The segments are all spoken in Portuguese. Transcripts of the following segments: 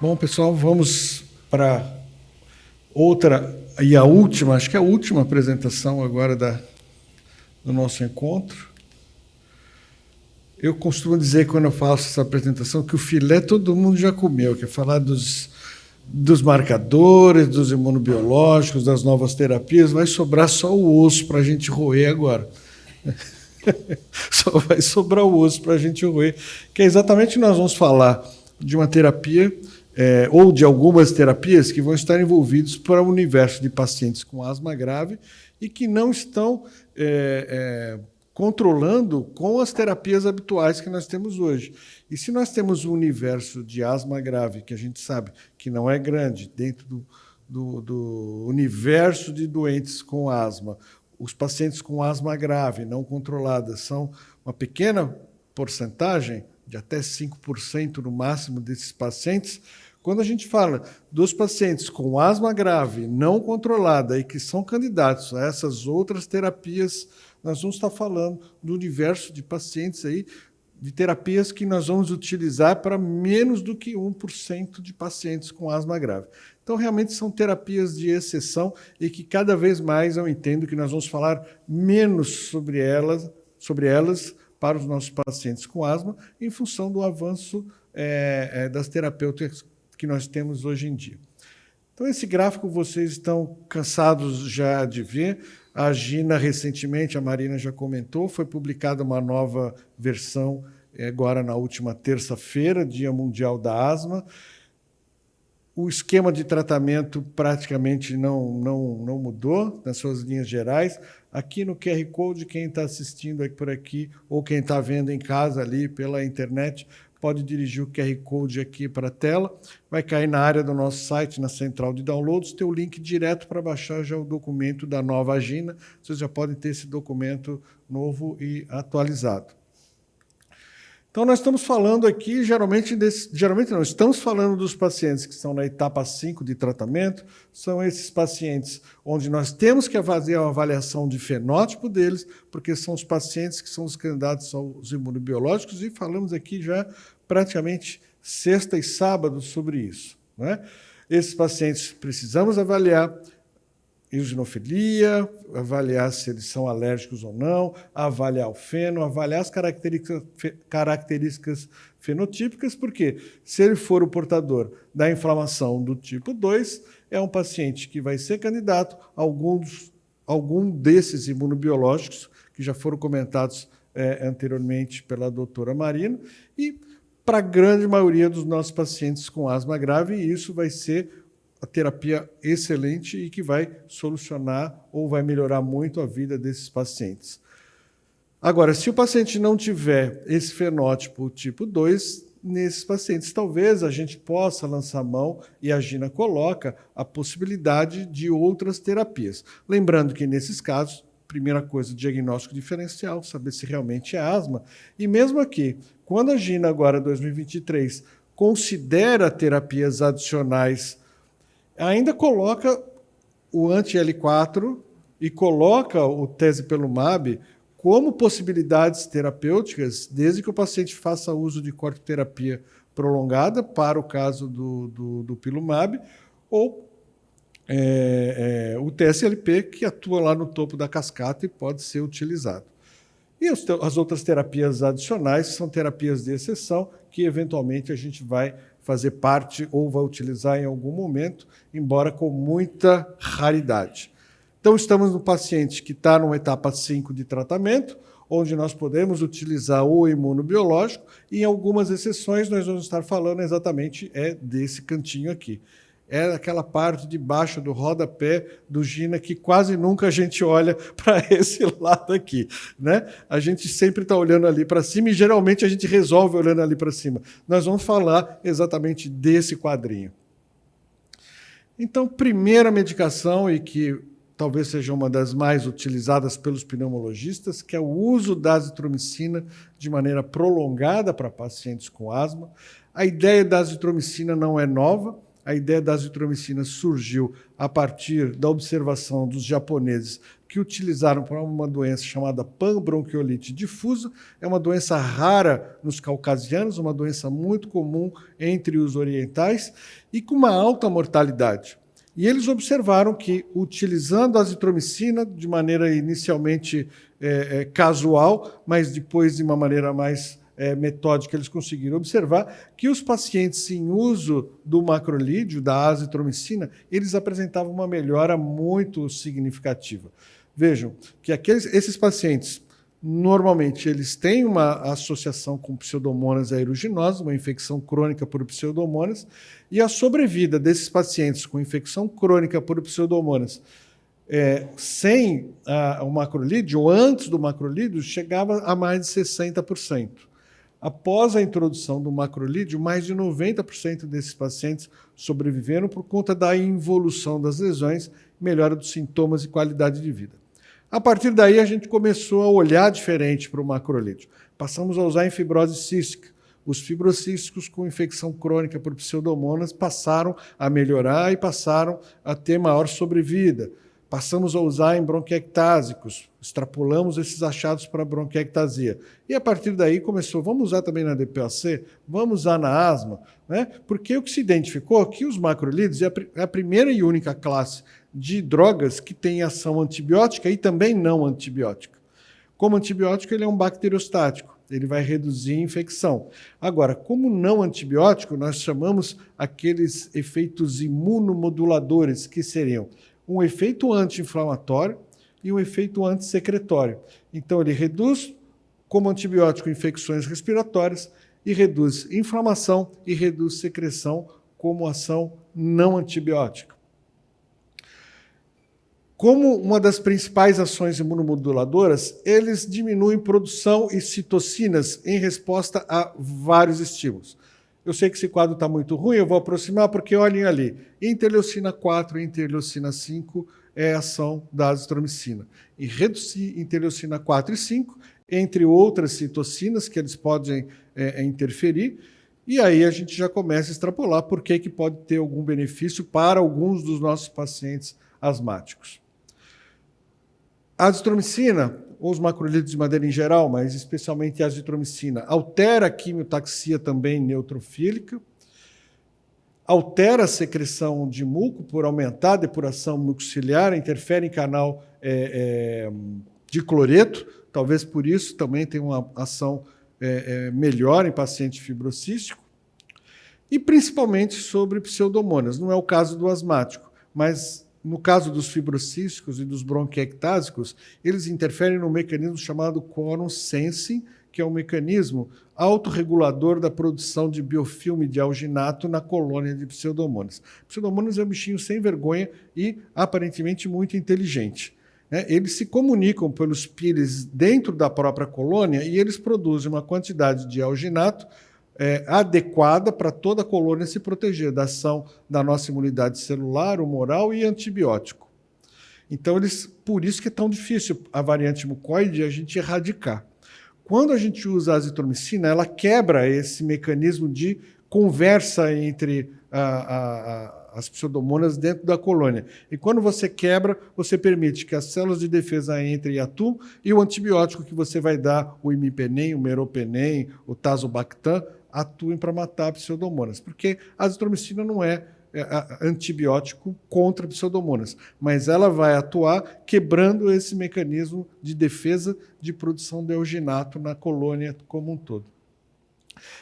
Bom, pessoal, vamos para outra e a última, acho que é a última apresentação agora do nosso encontro. Eu costumo dizer, quando eu faço essa apresentação, que o filé todo mundo já comeu, que é falar dos marcadores, dos imunobiológicos, das novas terapias, vai sobrar só o osso para a gente roer agora. Só vai sobrar o osso para a gente roer, que é exatamente o que nós vamos falar de uma terapia, ou de algumas terapias que vão estar envolvidos para o universo de pacientes com asma grave e que não estão controlando com as terapias habituais que nós temos hoje. E se nós temos um universo de asma grave, que a gente sabe que não é grande, dentro do universo de doentes com asma, os pacientes com asma grave, não controlada, são uma pequena porcentagem, de até 5% no máximo desses pacientes. Quando a gente fala dos pacientes com asma grave, não controlada, e que são candidatos a essas outras terapias, nós vamos estar falando do universo de pacientes aí, de terapias que nós vamos utilizar para menos do que 1% de pacientes com asma grave. Então, realmente, são terapias de exceção e que cada vez mais eu entendo que nós vamos falar menos sobre elas para os nossos pacientes com asma, em função do avanço das terapêuticas que nós temos hoje em dia. Então, esse gráfico vocês estão cansados já de ver. A Gina, recentemente, a Marina já comentou, foi publicada uma nova versão agora na última terça-feira, Dia Mundial da Asma. O esquema de tratamento praticamente não mudou nas suas linhas gerais. Aqui no QR Code, quem está assistindo por aqui ou quem está vendo em casa ali pela internet, pode dirigir o QR Code aqui para a tela. Vai cair na área do nosso site, na central de downloads, tem o link direto para baixar já o documento da nova agenda. Vocês já podem ter esse documento novo e atualizado. Então, nós estamos falando aqui, geralmente não, estamos falando dos pacientes que estão na etapa 5 de tratamento, são esses pacientes onde nós temos que fazer uma avaliação de fenótipo deles, porque são os pacientes que são os candidatos aos imunobiológicos, e falamos aqui já praticamente sexta e sábado sobre isso, né? Esses pacientes precisamos avaliar eosinofilia, avaliar se eles são alérgicos ou não, avaliar o feno, avaliar as características fenotípicas, porque se ele for o portador da inflamação do tipo 2, é um paciente que vai ser candidato a algum desses imunobiológicos que já foram comentados anteriormente pela doutora Marina, e para a grande maioria dos nossos pacientes com asma grave, isso vai ser a terapia excelente e que vai solucionar ou vai melhorar muito a vida desses pacientes. Agora, se o paciente não tiver esse fenótipo tipo 2, nesses pacientes talvez a gente possa lançar mão, e a Gina coloca a possibilidade de outras terapias. Lembrando que nesses casos, primeira coisa, diagnóstico diferencial, saber se realmente é asma. E mesmo aqui, quando a Gina agora, 2023, considera terapias adicionais, ainda coloca o anti-L4 e coloca o tezepelumab como possibilidades terapêuticas, desde que o paciente faça uso de corticoterapia prolongada, para o caso do pilumab, ou o TSLP, que atua lá no topo da cascata e pode ser utilizado. E as outras terapias adicionais são terapias de exceção, que eventualmente a gente vai fazer parte ou vai utilizar em algum momento, embora com muita raridade. Então, estamos no paciente que está numa etapa 5 de tratamento, onde nós podemos utilizar o imunobiológico, e em algumas exceções nós vamos estar falando exatamente desse cantinho aqui. É aquela parte de baixo do rodapé do Gina que quase nunca a gente olha para esse lado aqui, né? A gente sempre está olhando ali para cima e geralmente a gente resolve olhando ali para cima. Nós vamos falar exatamente desse quadrinho. Então, primeira medicação, e que talvez seja uma das mais utilizadas pelos pneumologistas, que é o uso da azitromicina de maneira prolongada para pacientes com asma. A ideia da azitromicina não é nova. A ideia da azitromicina surgiu a partir da observação dos japoneses que utilizaram para uma doença chamada panbronquiolite difusa. É uma doença rara nos caucasianos, uma doença muito comum entre os orientais e com uma alta mortalidade. E eles observaram que, utilizando a azitromicina de maneira inicialmente casual, mas depois de uma maneira mais metódica, eles conseguiram observar que os pacientes em uso do macrolídeo, da azitromicina, eles apresentavam uma melhora muito significativa. Vejam que esses pacientes, normalmente, eles têm uma associação com Pseudomonas aeruginosa, uma infecção crônica por Pseudomonas, e a sobrevida desses pacientes com infecção crônica por Pseudomonas sem o macrolídeo, ou antes do macrolídeo, chegava a mais de 60%. Após a introdução do macrolídeo, mais de 90% desses pacientes sobreviveram por conta da involução das lesões, melhora dos sintomas e qualidade de vida. A partir daí, a gente começou a olhar diferente para o macrolídeo. Passamos a usar em fibrose cística. Os fibrocísticos com infecção crônica por Pseudomonas passaram a melhorar e passaram a ter maior sobrevida. Passamos a usar em bronquiectásicos, extrapolamos esses achados para a bronquiectasia. E a partir daí começou, vamos usar também na DPOC, vamos usar na asma, né? Porque o que se identificou é que os macrolídeos é a primeira e única classe de drogas que tem ação antibiótica e também não antibiótica. Como antibiótico, ele é um bacteriostático, ele vai reduzir a infecção. Agora, como não antibiótico, nós chamamos aqueles efeitos imunomoduladores, que seriam um efeito anti-inflamatório e um efeito antissecretório. Então, ele reduz, como antibiótico, infecções respiratórias e reduz inflamação e reduz secreção como ação não antibiótica. Como uma das principais ações imunomoduladoras, eles diminuem produção e citocinas em resposta a vários estímulos. Eu sei que esse quadro está muito ruim, eu vou aproximar porque olhem ali. Interleucina 4 e interleucina 5 é a ação da azitromicina. E reduzir interleucina 4 e 5, entre outras citocinas que eles podem interferir, e aí a gente já começa a extrapolar por que pode ter algum benefício para alguns dos nossos pacientes asmáticos. A azitromicina, ou os macrolídeos de madeira em geral, mas especialmente a azitromicina, altera a quimiotaxia também neutrofílica, altera a secreção de muco por aumentar a depuração mucociliar, interfere em canal de cloreto, talvez por isso também tem uma ação melhor em paciente fibrocístico, e principalmente sobre pseudomonas. Não é o caso do asmático, mas no caso dos fibrocísticos e dos bronquiectásicos, eles interferem no mecanismo chamado quorum sensing, que é um mecanismo autorregulador da produção de biofilme de alginato na colônia de Pseudomonas. Pseudomonas é um bichinho sem vergonha e aparentemente muito inteligente. Eles se comunicam pelos pires dentro da própria colônia e eles produzem uma quantidade de alginato adequada para toda a colônia se proteger da ação da nossa imunidade celular, humoral e antibiótico. Então, por isso que é tão difícil a variante mucoide a gente erradicar. Quando a gente usa a azitromicina, ela quebra esse mecanismo de conversa entre as pseudomonas dentro da colônia. E quando você quebra, você permite que as células de defesa entrem e atuem, e o antibiótico que você vai dar, o imipenem, o meropenem, o tazobactam, atuem para matar pseudomonas, porque a azitromicina não é antibiótico contra pseudomonas, mas ela vai atuar quebrando esse mecanismo de defesa de produção de alginato na colônia como um todo.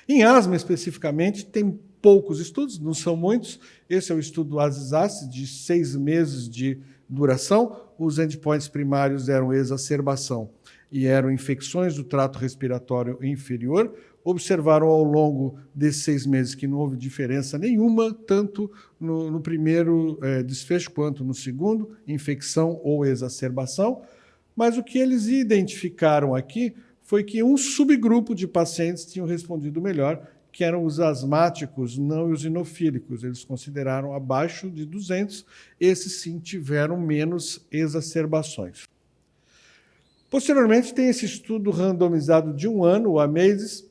Em asma, especificamente, tem poucos estudos, não são muitos. Esse é o estudo ASIS-ACE, de 6 meses de duração. Os endpoints primários eram exacerbação e eram infecções do trato respiratório inferior. Observaram ao longo desses 6 meses que não houve diferença nenhuma, tanto no primeiro desfecho quanto no segundo, infecção ou exacerbação. Mas o que eles identificaram aqui foi que um subgrupo de pacientes tinham respondido melhor, que eram os asmáticos não eosinofílicos. Eles consideraram abaixo de 200, esses sim tiveram menos exacerbações. Posteriormente, tem esse estudo randomizado de 1 ano, o AMAZES,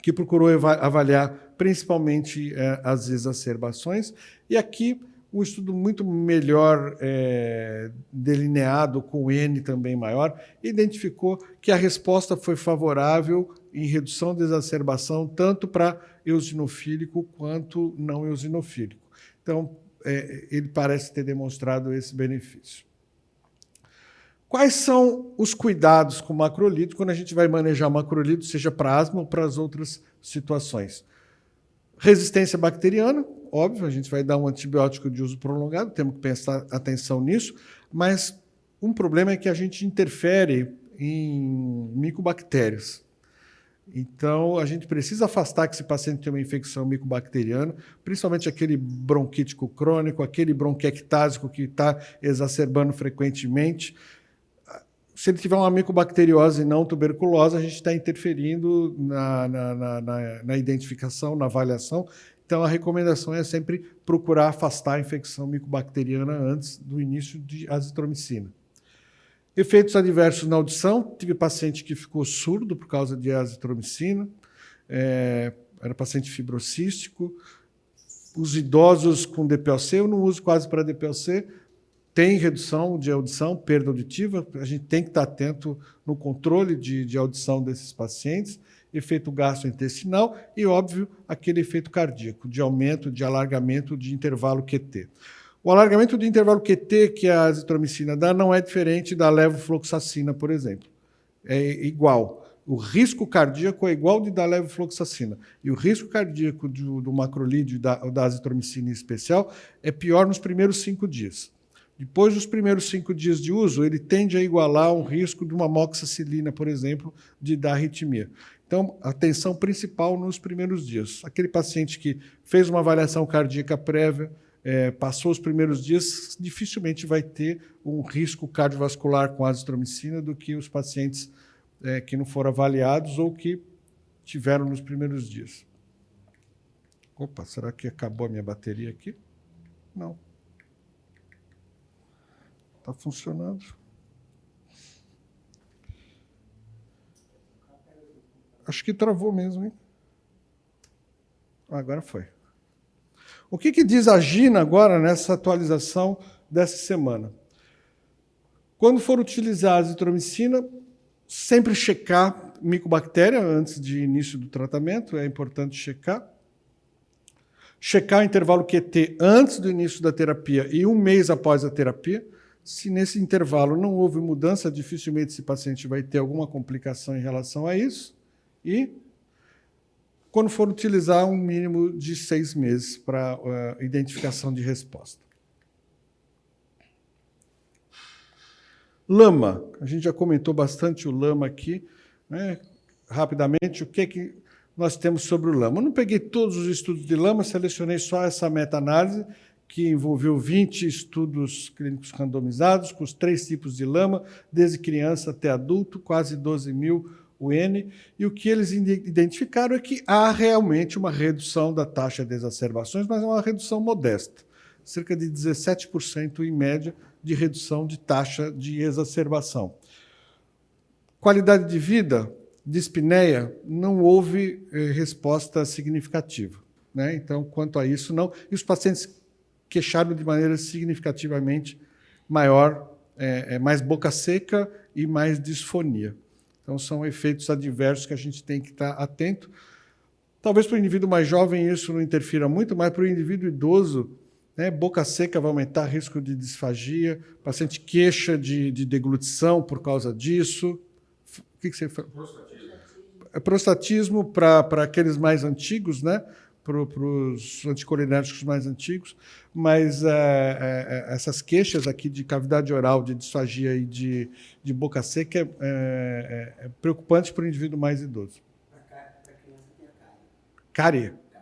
que procurou avaliar principalmente as exacerbações. E aqui um estudo muito melhor delineado, com N também maior, identificou que a resposta foi favorável em redução da exacerbação, tanto para eosinofílico quanto não eosinofílico. Então, ele parece ter demonstrado esse benefício. Quais são os cuidados com macrolídeo quando a gente vai manejar macrolídeo, seja para asma ou para as outras situações? Resistência bacteriana, óbvio, a gente vai dar um antibiótico de uso prolongado, temos que prestar atenção nisso, mas um problema é que a gente interfere em micobactérias. Então, a gente precisa afastar que esse paciente tem uma infecção micobacteriana, principalmente aquele bronquítico crônico, aquele bronquiectásico que está exacerbando frequentemente. Se ele tiver uma micobacteriose e não tuberculose, a gente está interferindo na identificação, na avaliação. Então, a recomendação é sempre procurar afastar a infecção micobacteriana antes do início de azitromicina. Efeitos adversos na audição. Tive paciente que ficou surdo por causa de azitromicina. Era paciente fibrocístico. Os idosos com DPOC, eu não uso quase para DPOC, tem redução de audição, perda auditiva. A gente tem que estar atento no controle de audição desses pacientes. Efeito gastrointestinal e, óbvio, aquele efeito cardíaco, de aumento, de alargamento de intervalo QT. O alargamento de intervalo QT que a azitromicina dá não é diferente da levofloxacina, por exemplo. É igual. O risco cardíaco é igual de da levofloxacina. E o risco cardíaco do macrolídeo e da azitromicina em especial é pior nos primeiros 5 dias. Depois dos primeiros 5 dias de uso, ele tende a igualar um risco de uma amoxicilina, por exemplo, de dar arritmia. Então, atenção principal nos primeiros dias. Aquele paciente que fez uma avaliação cardíaca prévia, passou os primeiros dias, dificilmente vai ter um risco cardiovascular com azitromicina do que os pacientes que não foram avaliados ou que tiveram nos primeiros dias. Opa, será que acabou a minha bateria aqui? Não. Está funcionando. Acho que travou mesmo, hein? Agora foi. O que diz a Gina agora nessa atualização dessa semana? Quando for utilizar a azitromicina, sempre checar micobactéria antes de início do tratamento, é importante checar. Checar o intervalo QT antes do início da terapia e 1 mês após a terapia. Se nesse intervalo não houve mudança, dificilmente esse paciente vai ter alguma complicação em relação a isso. E quando for utilizar um mínimo de 6 meses para identificação de resposta. Lama. A gente já comentou bastante o lama aqui, né? Rapidamente, o que nós temos sobre o lama? Eu não peguei todos os estudos de lama, selecionei só essa meta-análise, que envolveu 20 estudos clínicos randomizados, com os 3 tipos de lama, desde criança até adulto, quase 12.000 UN, e o que eles identificaram é que há realmente uma redução da taxa de exacerbações, mas é uma redução modesta, cerca de 17% em média de redução de taxa de exacerbação. Qualidade de vida, dispneia, não houve resposta significativa, né? Então, quanto a isso, não. E os pacientes queixaram de maneira significativamente maior, mais boca seca e mais disfonia. Então, são efeitos adversos que a gente tem que estar atento. Talvez para o indivíduo mais jovem isso não interfira muito, mas para o indivíduo idoso, né, boca seca vai aumentar risco de disfagia, paciente queixa de deglutição por causa disso. O que você fala? Prostatismo. Prostatismo para aqueles mais antigos, né? Para os anticolinérgicos mais antigos, mas essas queixas aqui de cavidade oral, de disfagia e de boca seca é preocupante para o indivíduo mais idoso. Para a criança tem a cárie. Cárie? Para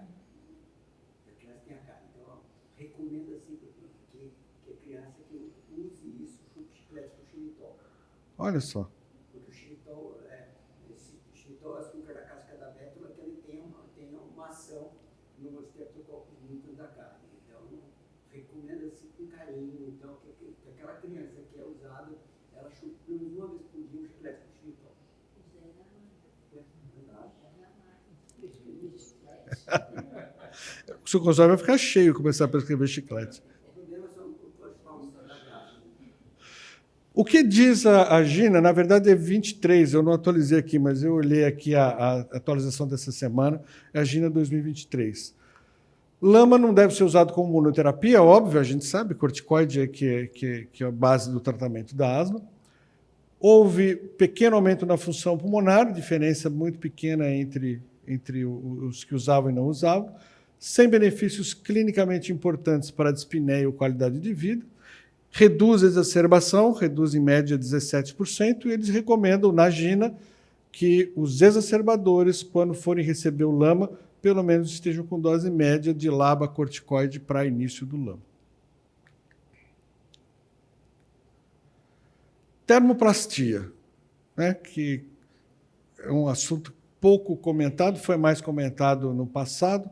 a criança tem a cárie. Então, recomenda-se que a criança que use isso, chiclete com xilitol. Olha só. Porque o xilitol, açúcar da casca da bétula, que ele tem uma ação nos streptococcus da carne. Então, recomenda-se com carinho. Então, que aquela criança que é usada, ela chupa uma vez por dia um chiclete com xilitol. O seu consultório vai ficar cheio começar a prescrever chiclete. O que diz a Gina, na verdade é 23, eu não atualizei aqui, mas eu olhei aqui a atualização dessa semana, é a Gina 2023. Lama não deve ser usado como monoterapia, óbvio, a gente sabe, corticoide é que é a base do tratamento da asma. Houve pequeno aumento na função pulmonar, diferença muito pequena entre os que usavam e não usavam, sem benefícios clinicamente importantes para a dispneia ou qualidade de vida. Reduz a exacerbação, reduz em média 17%, e eles recomendam na Gina que os exacerbadores, quando forem receber o LAMA, pelo menos estejam com dose média de labacorticoide para início do LAMA. Termoplastia, né, que é um assunto pouco comentado, foi mais comentado no passado.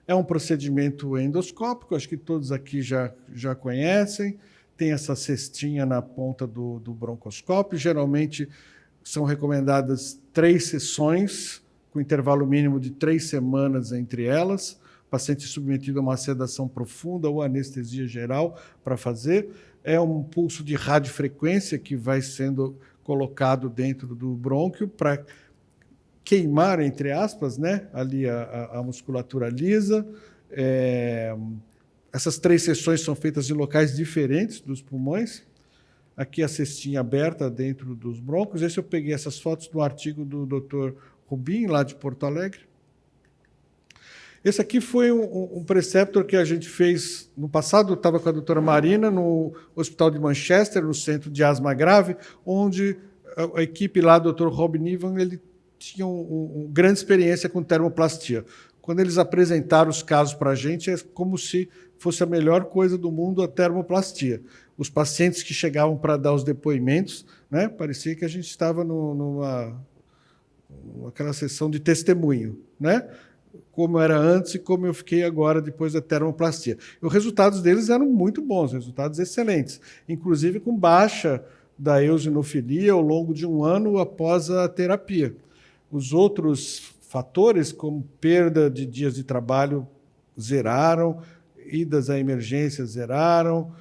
É um procedimento endoscópico, acho que todos aqui já conhecem. Tem essa cestinha na ponta do broncoscópio. Geralmente são recomendadas 3 sessões, com intervalo mínimo de 3 semanas entre elas. O paciente submetido a uma sedação profunda ou anestesia geral para fazer. É um pulso de radiofrequência que vai sendo colocado dentro do brônquio para queimar, entre aspas, né, ali a musculatura lisa. Essas 3 sessões são feitas em locais diferentes dos pulmões. Aqui a cestinha aberta dentro dos brônquios. Esse eu peguei essas fotos do artigo do Dr. Rubim, lá de Porto Alegre. Esse aqui foi um preceptor que a gente fez no passado. Eu estava com a doutora Marina no Hospital de Manchester, no Centro de Asma Grave, onde a equipe lá, do Dr. Rob Niven, ele tinha uma grande experiência com termoplastia. Quando eles apresentaram os casos para a gente, é como se fosse a melhor coisa do mundo a termoplastia. Os pacientes que chegavam para dar os depoimentos, né, parecia que a gente estava naquela sessão de testemunho, né? Como era antes e como eu fiquei agora depois da termoplastia. E os resultados deles eram muito bons, resultados excelentes, inclusive com baixa da eosinofilia ao longo de 1 ano após a terapia. Os outros fatores, como perda de dias de trabalho, zeraram, idas à emergência zeraram,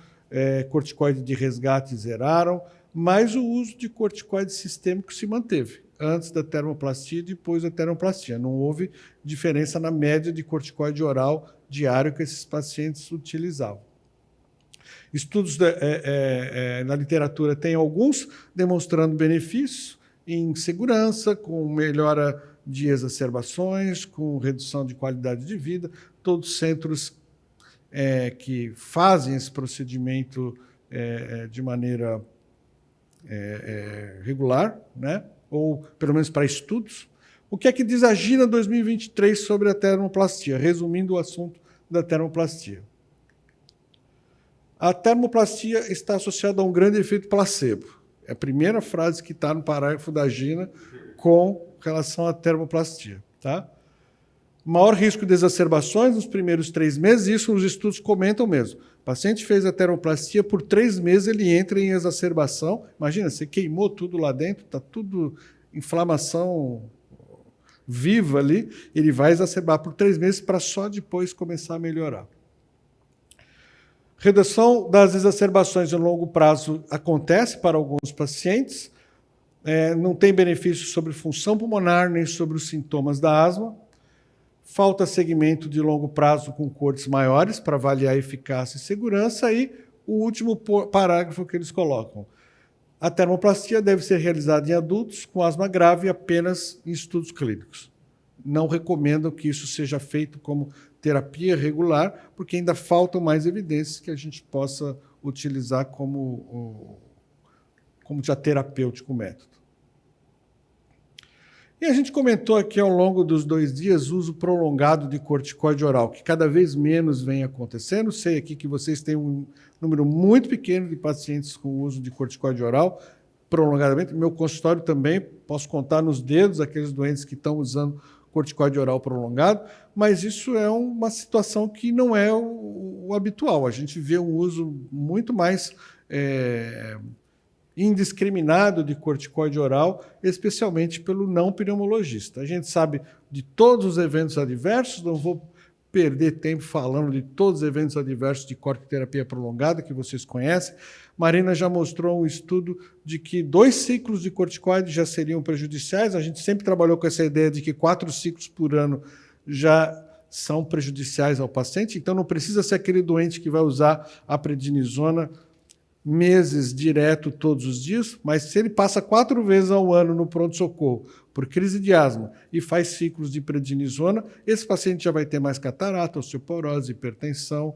corticoide de resgate zeraram, mas o uso de corticoide sistêmico se manteve, antes da termoplastia e depois da termoplastia. Não houve diferença na média de corticoide oral diário que esses pacientes utilizavam. Estudos na literatura tem alguns demonstrando benefícios em segurança, com melhora de exacerbações, com redução de qualidade de vida. Todos centros que fazem esse procedimento de maneira regular, né? Ou pelo menos para estudos. O que é que diz a Gina 2023 sobre a termoplastia? Resumindo o assunto da termoplastia. A termoplastia está associada a um grande efeito placebo. É a primeira frase que está no parágrafo da Gina com relação à termoplastia. Tá? Maior risco de exacerbações nos primeiros 3 meses, isso os estudos comentam mesmo. O paciente fez a termoplastia, por 3 meses ele entra em exacerbação. Imagina, você queimou tudo lá dentro, está tudo inflamação viva ali, ele vai exacerbar por 3 meses para só depois começar a melhorar. Redução das exacerbações em longo prazo acontece para alguns pacientes, não tem benefício sobre função pulmonar nem sobre os sintomas da asma. Falta segmento de longo prazo com cortes maiores para avaliar eficácia e segurança. E o último parágrafo que eles colocam. A termoplastia deve ser realizada em adultos com asma grave apenas em estudos clínicos. Não recomendam que isso seja feito como terapia regular, porque ainda faltam mais evidências que a gente possa utilizar como já terapêutico método. E a gente comentou aqui ao longo dos 2 dias o uso prolongado de corticoide oral, que cada vez menos vem acontecendo. Sei aqui que vocês têm um número muito pequeno de pacientes com uso de corticoide oral prolongadamente. Meu consultório também, posso contar nos dedos aqueles doentes que estão usando corticoide oral prolongado, mas isso é uma situação que não é o habitual. A gente vê um uso muito mais indiscriminado de corticoide oral, especialmente pelo não pneumologista. A gente sabe de todos os eventos adversos, não vou perder tempo falando de todos os eventos adversos de corticoterapia prolongada que vocês conhecem. Marina já mostrou um estudo de que 2 ciclos de corticoide já seriam prejudiciais. A gente sempre trabalhou com essa ideia de que 4 ciclos por ano já são prejudiciais ao paciente. Então, não precisa ser aquele doente que vai usar a prednisona meses direto todos os dias, mas se ele passa 4 vezes ao ano no pronto-socorro por crise de asma e faz ciclos de prednisona, esse paciente já vai ter mais catarata, osteoporose, hipertensão,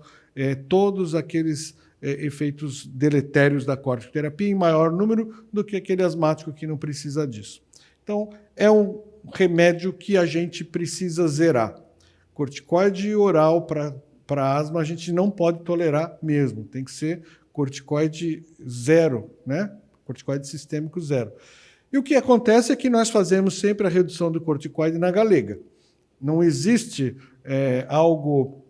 todos aqueles efeitos deletérios da corticoterapia em maior número do que aquele asmático que não precisa disso. Então, é um remédio que a gente precisa zerar. Corticoide oral para asma a gente não pode tolerar mesmo, tem que ser corticoide zero, né? Corticoide sistêmico zero. E o que acontece é que nós fazemos sempre a redução do corticoide na galega. Não existe algo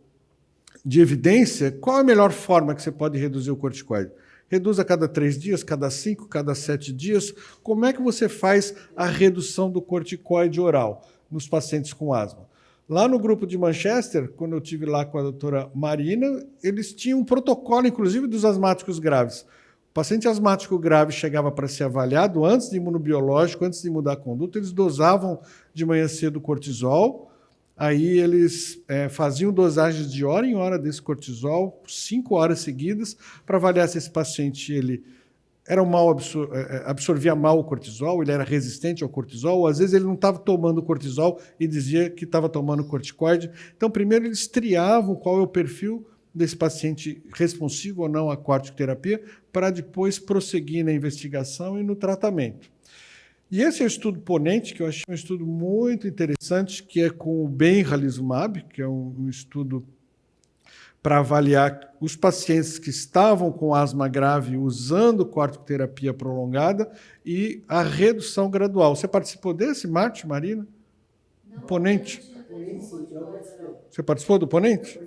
de evidência. Qual é a melhor forma que você pode reduzir o corticoide? Reduz a cada 3 dias, cada 5, cada 7 dias. Como é que você faz a redução do corticoide oral nos pacientes com asma? Lá no grupo de Manchester, quando eu estive lá com a doutora Marina, eles tinham um protocolo, inclusive, dos asmáticos graves. O paciente asmático grave chegava para ser avaliado antes de imunobiológico, antes de mudar a conduta, eles dosavam de manhã cedo cortisol, aí eles faziam dosagens de hora em hora desse cortisol, 5 horas seguidas, para avaliar se esse paciente ele era absorvia mal o cortisol, ele era resistente ao cortisol, ou às vezes ele não estava tomando cortisol e dizia que estava tomando corticoide. Então, primeiro eles triavam qual é o perfil desse paciente responsivo ou não à corticoterapia, para depois prosseguir na investigação e no tratamento. E esse é o estudo ponente, que eu achei um estudo muito interessante, que é com o benralizumab, que é um estudo para avaliar os pacientes que estavam com asma grave usando corticoterapia prolongada e a redução gradual. Você participou desse, Marte, Marina? Não, ponente? Você participou do ponente?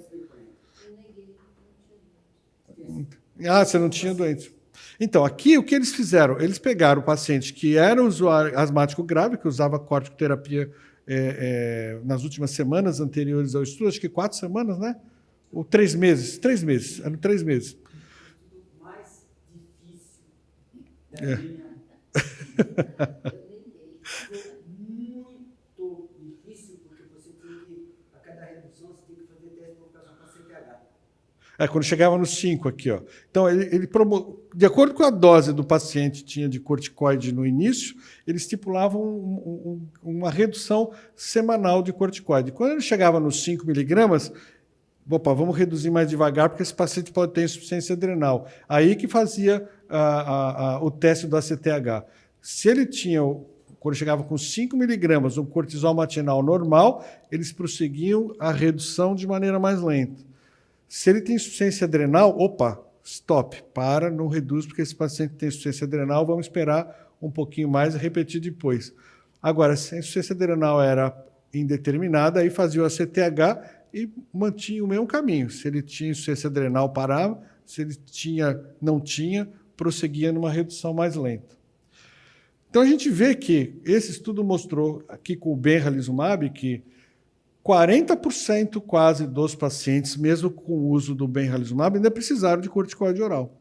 Ah, você não tinha doente. Então, aqui o que eles fizeram? Eles pegaram o paciente que era usuário asmático grave, que usava corticoterapia nas últimas semanas anteriores ao estudo, acho que 4 semanas, né? Ou 3 meses. 3 meses. Eram 3 meses. O mais difícil da minha muito difícil, porque você tem que, a cada redução, você tem que fazer teste de comparação com a CTH. Quando chegava nos 5 aqui, ó. Então, de acordo com a dose do paciente tinha de corticoide no início, ele estipulava uma redução semanal de corticoide. Quando ele chegava nos 5 miligramas, vamos reduzir mais devagar, porque esse paciente pode ter insuficiência adrenal. Aí que fazia o teste do ACTH. Se ele tinha, quando chegava com 5 miligramas, um cortisol matinal normal, eles prosseguiam a redução de maneira mais lenta. Se ele tem insuficiência adrenal, stop, não reduz, porque esse paciente tem insuficiência adrenal, vamos esperar um pouquinho mais e repetir depois. Agora, se a insuficiência adrenal era indeterminada, aí fazia o ACTH e mantinha o mesmo caminho. Se ele tinha insuficiência adrenal, parava. Se ele não tinha, prosseguia numa redução mais lenta. Então, a gente vê que esse estudo mostrou aqui com o benralizumab que 40% quase dos pacientes, mesmo com o uso do benralizumab, ainda precisaram de corticoide oral.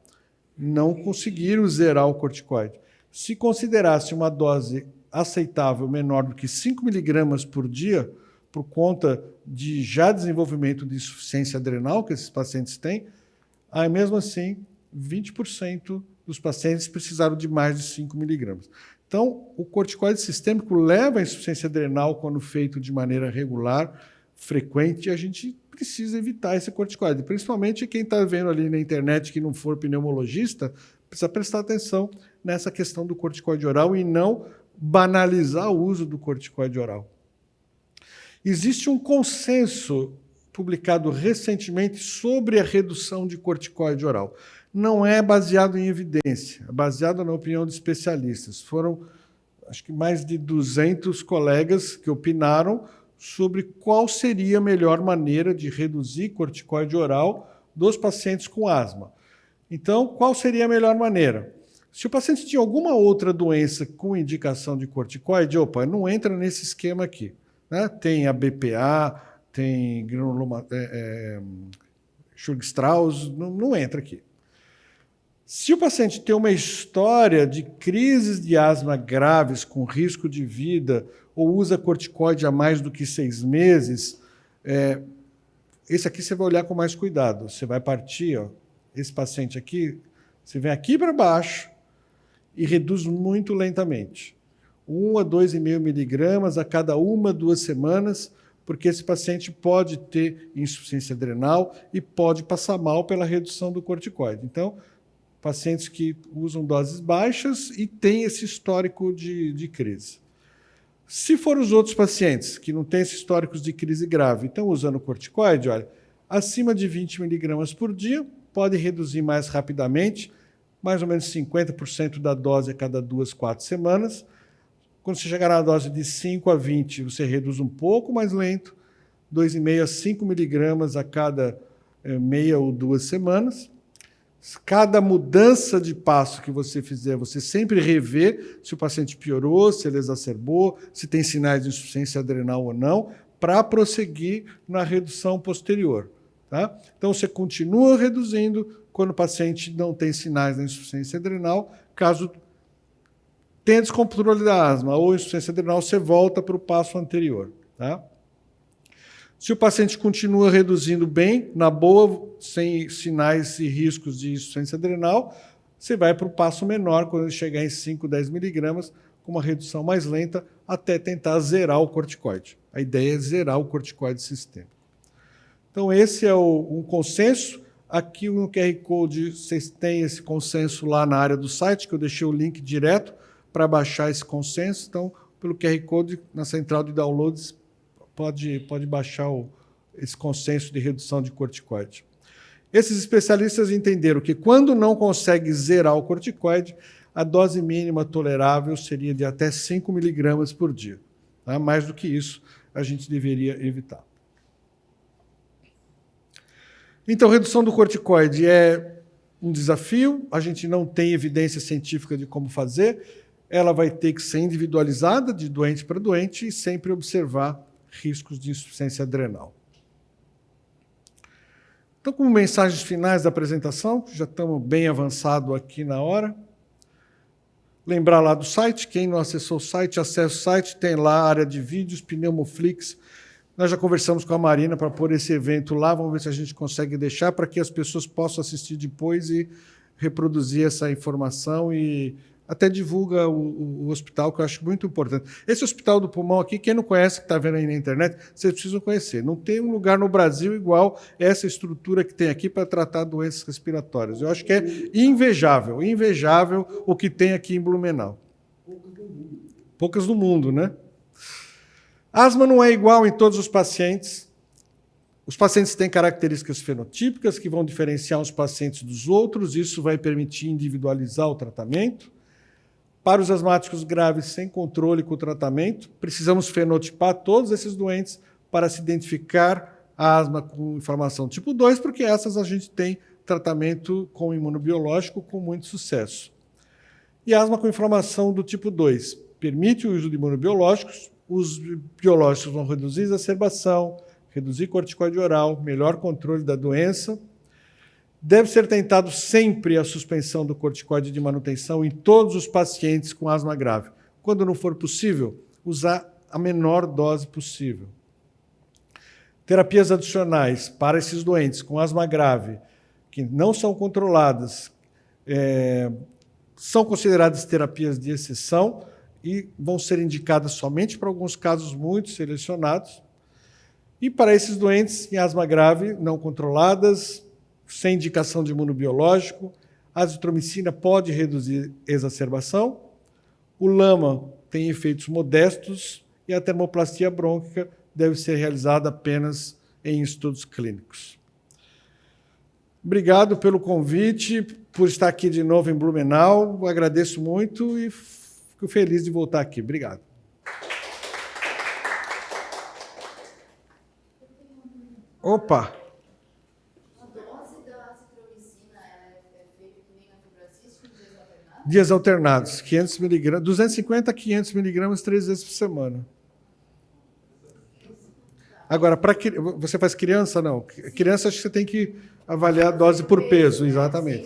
Não conseguiram zerar o corticoide. Se considerasse uma dose aceitável menor do que 5 miligramas por dia, por conta de já desenvolvimento de insuficiência adrenal que esses pacientes têm, aí mesmo assim, 20% dos pacientes precisaram de mais de 5 miligramas. Então, o corticoide sistêmico leva à insuficiência adrenal quando feito de maneira regular, frequente, e a gente precisa evitar esse corticoide. Principalmente quem está vendo ali na internet que não for pneumologista, precisa prestar atenção nessa questão do corticoide oral e não banalizar o uso do corticoide oral. Existe um consenso publicado recentemente sobre a redução de corticoide oral. Não é baseado em evidência, é baseado na opinião de especialistas. Foram, acho que mais de 200 colegas que opinaram sobre qual seria a melhor maneira de reduzir corticoide oral dos pacientes com asma. Então, qual seria a melhor maneira? Se o paciente tinha alguma outra doença com indicação de corticoide, não entra nesse esquema aqui. Né? Tem a BPA, tem Churg-Strauss, não entra aqui. Se o paciente tem uma história de crises de asma graves com risco de vida ou usa corticoide há mais do que 6 meses, esse aqui você vai olhar com mais cuidado. Você vai partir, ó, esse paciente aqui, você vem aqui para baixo e reduz muito lentamente. 1 a 2,5 miligramas a cada 1, 2 semanas, porque esse paciente pode ter insuficiência adrenal e pode passar mal pela redução do corticoide. Então, pacientes que usam doses baixas e têm esse histórico de crise. Se for os outros pacientes que não têm esse histórico de crise grave e estão usando corticoide, olha, acima de 20 miligramas por dia, pode reduzir mais rapidamente, mais ou menos 50% da dose a cada 2, 4 semanas. Quando você chegar na dose de 5 a 20, você reduz um pouco mais lento, 2,5 a 5 miligramas a cada meia ou 2 semanas. Cada mudança de passo que você fizer, você sempre revê se o paciente piorou, se ele exacerbou, se tem sinais de insuficiência adrenal ou não, para prosseguir na redução posterior. Tá? Então, você continua reduzindo quando o paciente não tem sinais de insuficiência adrenal. Caso tenha descontrole da asma ou insuficiência adrenal, você volta para o passo anterior. Tá? Se o paciente continua reduzindo bem, na boa, sem sinais e riscos de insuficiência adrenal, você vai para o passo menor, quando ele chegar em 5, 10 miligramas, com uma redução mais lenta, até tentar zerar o corticoide. A ideia é zerar o corticoide sistêmico. Então, esse é um consenso. Aqui no QR Code, vocês têm esse consenso lá na área do site, que eu deixei o link direto para baixar esse consenso. Então, pelo QR Code, na central de downloads, pode baixar esse consenso de redução de corticoide. Esses especialistas entenderam que quando não consegue zerar o corticoide, a dose mínima tolerável seria de até 5 miligramas por dia. Tá? Mais do que isso, a gente deveria evitar. Então, redução do corticoide é um desafio, a gente não tem evidência científica de como fazer, ela vai ter que ser individualizada de doente para doente e sempre observar riscos de insuficiência adrenal. Então, como mensagens finais da apresentação, já estamos bem avançados aqui na hora. Lembrar lá do site, quem não acessou o site, acesse o site, tem lá a área de vídeos, Pneumoflix. Nós já conversamos com a Marina para pôr esse evento lá, vamos ver se a gente consegue deixar para que as pessoas possam assistir depois e reproduzir essa informação e até divulga o hospital, que eu acho muito importante. Esse hospital do pulmão aqui, quem não conhece, que está vendo aí na internet, vocês precisam conhecer. Não tem um lugar no Brasil igual essa estrutura que tem aqui para tratar doenças respiratórias. Eu acho que é invejável o que tem aqui em Blumenau. Poucas do mundo, né? Asma não é igual em todos os pacientes. Os pacientes têm características fenotípicas que vão diferenciar os pacientes dos outros, isso vai permitir individualizar o tratamento. Para os asmáticos graves sem controle com o tratamento, precisamos fenotipar todos esses doentes para se identificar a asma com inflamação tipo 2, porque essas a gente tem tratamento com imunobiológico com muito sucesso. E asma com inflamação do tipo 2 permite o uso de imunobiológicos, os biológicos vão reduzir a exacerbação, reduzir corticoide oral, melhor controle da doença. Deve ser tentado sempre a suspensão do corticoide de manutenção em todos os pacientes com asma grave. Quando não for possível, usar a menor dose possível. Terapias adicionais para esses doentes com asma grave, que não são controladas, são consideradas terapias de exceção e vão ser indicadas somente para alguns casos muito selecionados. E para esses doentes em asma grave não controladas, sem indicação de imunobiológico, a azitromicina pode reduzir exacerbação, o LAMA tem efeitos modestos e a termoplastia brônquica deve ser realizada apenas em estudos clínicos. Obrigado pelo convite, por estar aqui de novo em Blumenau, eu agradeço muito e fico feliz de voltar aqui. Obrigado. Opa! Dias alternados, 500 miligramas, 250 a 500 miligramas 3 vezes por semana. Agora, você faz criança, não? Criança, acho que você tem que avaliar a dose por peso, exatamente.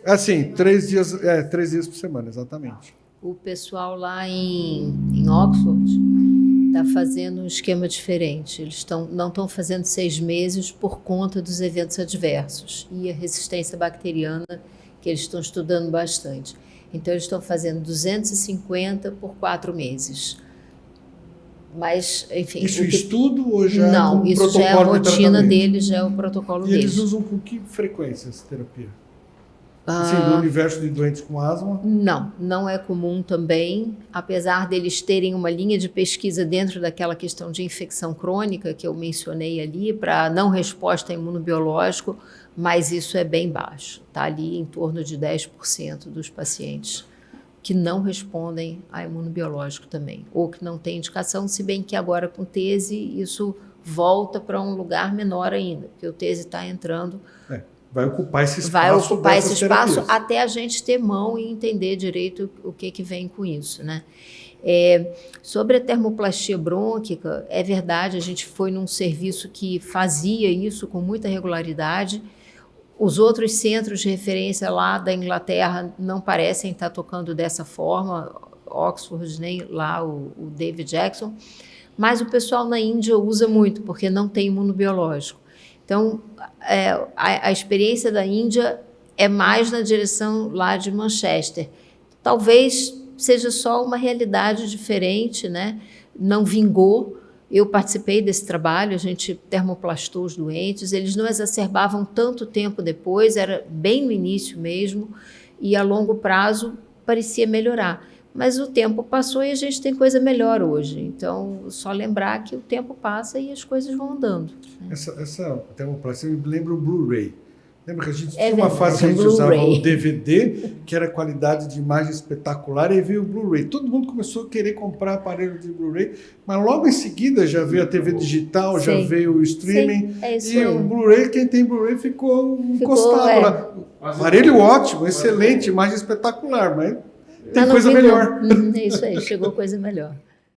Assim, 3 dias por semana, exatamente. O pessoal lá em Oxford está fazendo um esquema diferente. Eles não estão fazendo 6 meses por conta dos eventos adversos e a resistência bacteriana, que eles estão estudando bastante. Então, eles estão fazendo 250 por 4 meses. Mas, enfim... Isso é estudo ou já não, é um isso já é a rotina deles, já é o protocolo deles. E eles usam com que frequência essa terapia? Assim, no universo de doentes com asma? Não é comum também, apesar deles terem uma linha de pesquisa dentro daquela questão de infecção crônica que eu mencionei ali, para não resposta a imunobiológico, mas isso é bem baixo, está ali em torno de 10% dos pacientes que não respondem a imunobiológico também, ou que não têm indicação, se bem que agora com tese isso volta para um lugar menor ainda, porque o tese está entrando... Vai ocupar esse espaço. Vai ocupar esse espaço terapias. até a gente ter mão e entender direito o que vem com isso, né? Sobre a termoplastia brônquica, é verdade, a gente foi num serviço que fazia isso com muita regularidade. Os outros centros de referência lá da Inglaterra não parecem estar tocando dessa forma, Oxford, nem lá o David Jackson, mas o pessoal na Índia usa muito, porque não tem imunobiológico. Então, a experiência da Índia é mais na direção lá de Manchester. Talvez seja só uma realidade diferente, né? Não vingou. Eu participei desse trabalho, a gente termoplastou os doentes, eles não exacerbavam tanto tempo depois, era bem no início mesmo, e a longo prazo parecia melhorar. Mas o tempo passou e a gente tem coisa melhor hoje. Então, só lembrar que o tempo passa e as coisas vão andando. Né? Essa termoplastia me lembra o Blu-ray. Lembra que a gente tinha verdade, uma fase que a gente usava o DVD, que era qualidade de imagem espetacular, e veio o Blu-ray. Todo mundo começou a querer comprar aparelho de Blu-ray, mas logo em seguida já veio a TV digital, já veio o streaming. Sim, é isso e aí. o Blu-ray, quem tem Blu-ray ficou encostado lá. Aparelho ótimo, excelente, imagem espetacular, mas tem coisa melhor. É isso aí, chegou coisa melhor.